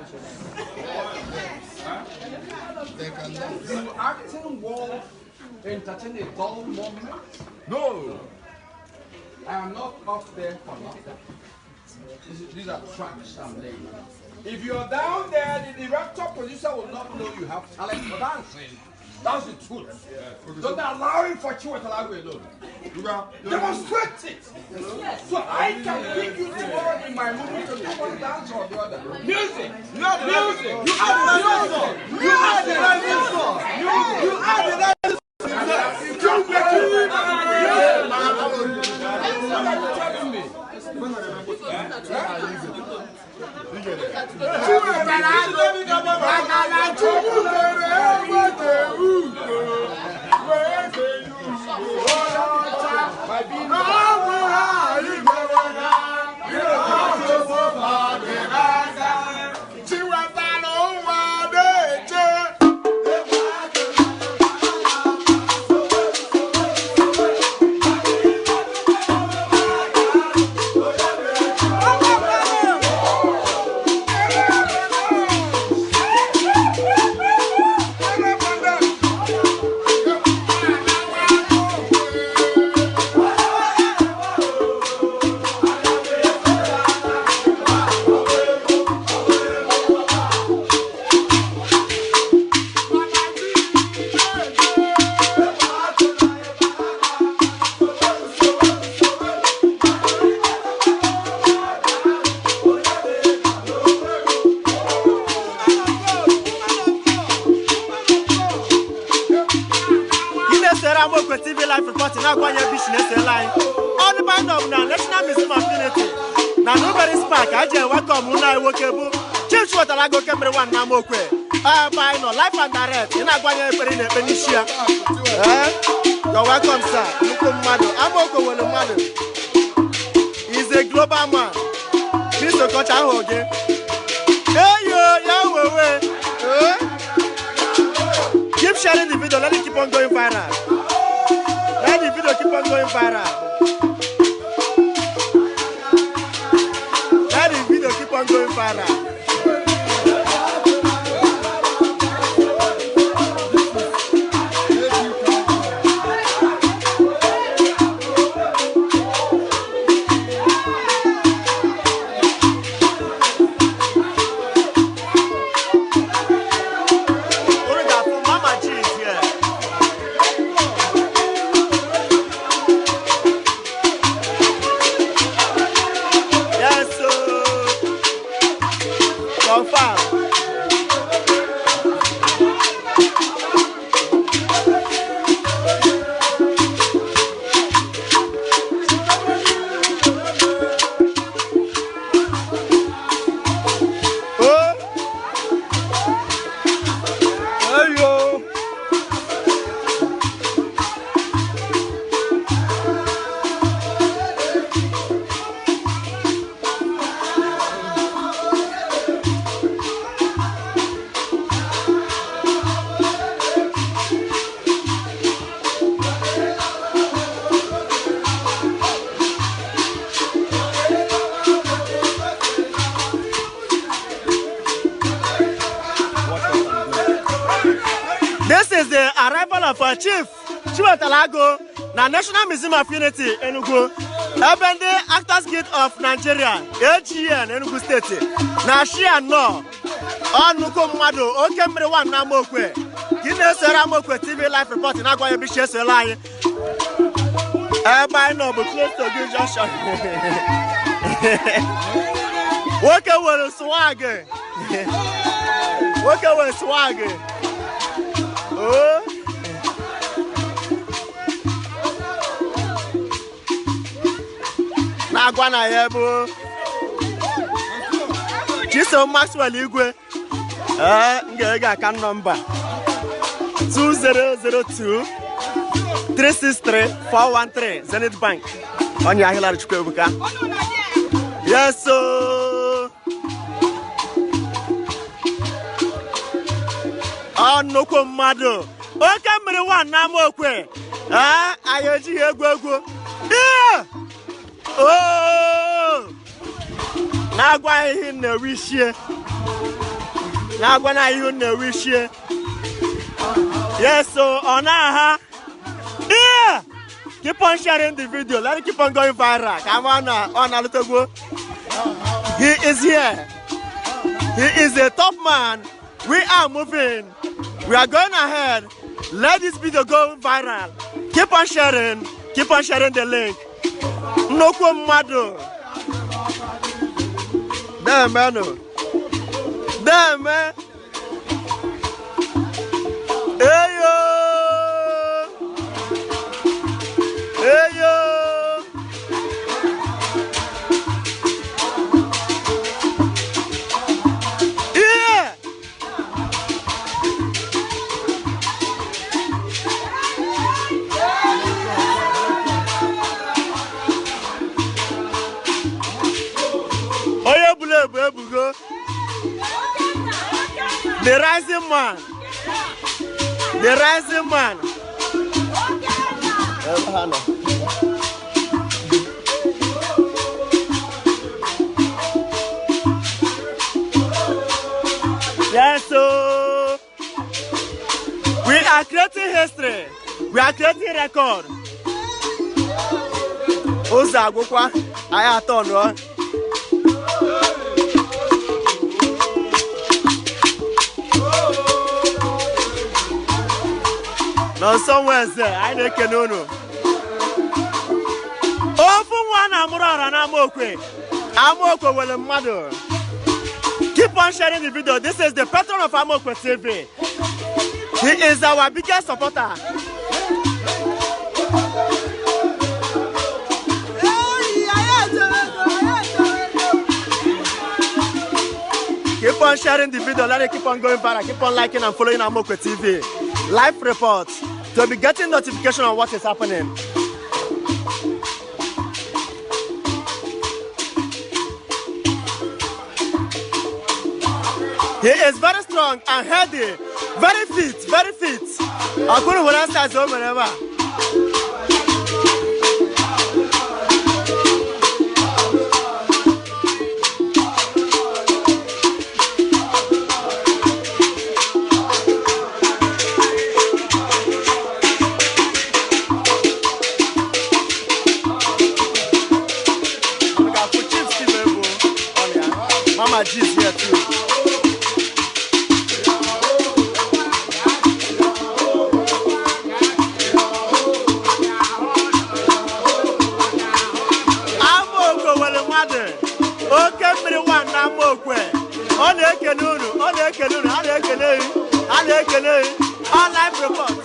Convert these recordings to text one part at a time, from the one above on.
Do acting world entertain a dull moment? No. I am not up there for nothing. These are tracks I'm laying. If you're down there, the director producer will not know you have talent for dancing. That's the truth. Don't allow him for you to allow alone. Demonstrate it. So I can pick you tomorrow in my movie to do one dance or the other. Music. You are the music. You are the dancing. You are the dancing. You are the dancing. TV live reporting now going your business line. All the band of National Museum of Unity. Now nobody spark. I just welcome Una Wokebu. Chief what I go camera one Namokwe. By no life and direct. You're not going to be in Benicia. You're welcome, sir. Amoko Madu. He's a global man. Mr. Kocha Hoge. Hey, keep sharing the video. Let it keep on going viral. Let the video keep on going viral. Let the video keep on going viral. This is the arrival of our Chief Chiwatalago, na National Museum of Unity, Enugu. Ebende Actors Guild of Nigeria, AGN, Enugu State. Na Shia no, Onuko Mado, Okemre one Namokwe. Guinness Ramokwe TV live reporting. Na kwa yebishe so lie. Everybody know, but close to good junction. Woke with swag. Woke with swag. Oh. Nagwana yebo. Chiso Maxwell Igwe. Ngega account number 2002 363 413 Zenith Bank. On ya Hilary Chukwebuka. Yes so. Onoko mmadụ oke mmiri nwa Namokwe ayoji egwu na-agwa ihe na-ewishie Now when I you know wish you. Yes, so on aha. Yeah! Keep on sharing the video. Let it keep on going viral. Come on a little go. He is here. He is a top man. We are moving. We are going ahead. Let this video go viral. Keep on sharing. Keep on sharing the link. No mado. Damn man. Damn man. Hey yo. Hey yo. Yeah. Oya bule bugo. The rising man. The rising man. Yes, so we are creating history. We are creating record. Oza gokwa aya turn on. No somewhere there, I don't know. Oh, for one, Amokwe with a mother. Keep on sharing the video. This is the patron of Amokwe TV. He is our biggest supporter. Keep on sharing the video. Let it keep on going viral. Keep on liking and following Amokwe TV. Live reports to be getting notification on what is happening. He is very strong and healthy, very fit, very fit. I couldn't want to say whenever. Mama G is here too. Amokwe wele mwade. Oke mmiri wan na Amokwe. Ọ na-ekele unu, ọ na-ekele unu, a na-ekele yi, a na-ekele yi. All live report.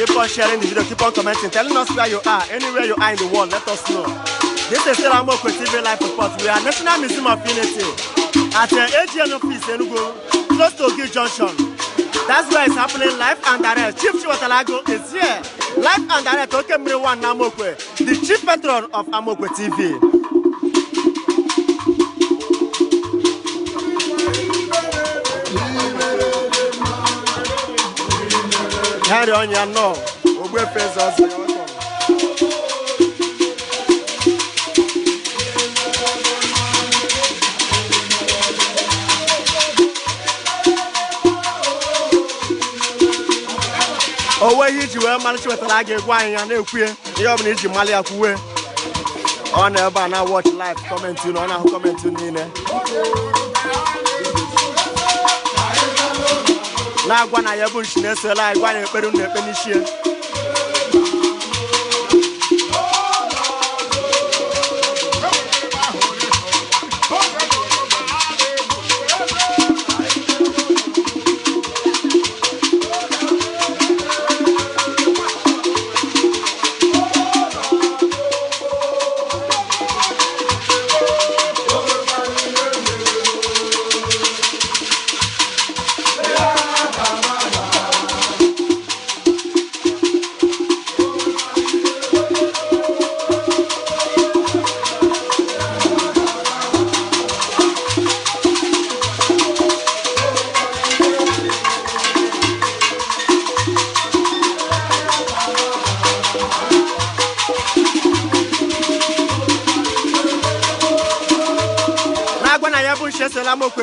Keep on sharing the video, keep on commenting, telling us where you are, anywhere you are in the world, let us know. This is still Amokwe TV Live Report. We are National Museum of Unity at the AGN office in Enugu, close to Ogi Junction. That's where it's happening live and direct. Chief Chiwatalago is here, live and direct. Okemriwan Amokwe, the chief patron of Amokwe TV. Carry on your no. Ogwe face us. owe ihe iji wee mara chiwetara ga egwu anyị ya na-ekwu ihe ọbụla iji mali ya kwuwe ọ na ebe a na watch live comment unu ọ na-ahụ comment niile na-agwa na ya bụ nshi na-esola anyị gwa na ekpere unu ekpe n'ishie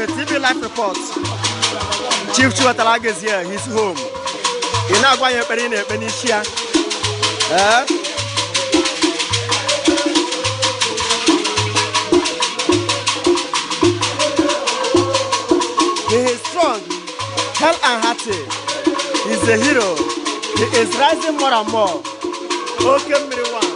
TV life report. Chief Chiwetara is here, he's home. You're not going to pay in a penishia. He is strong, hell and hearty. He's a hero. He is rising more and more. Okay, everyone.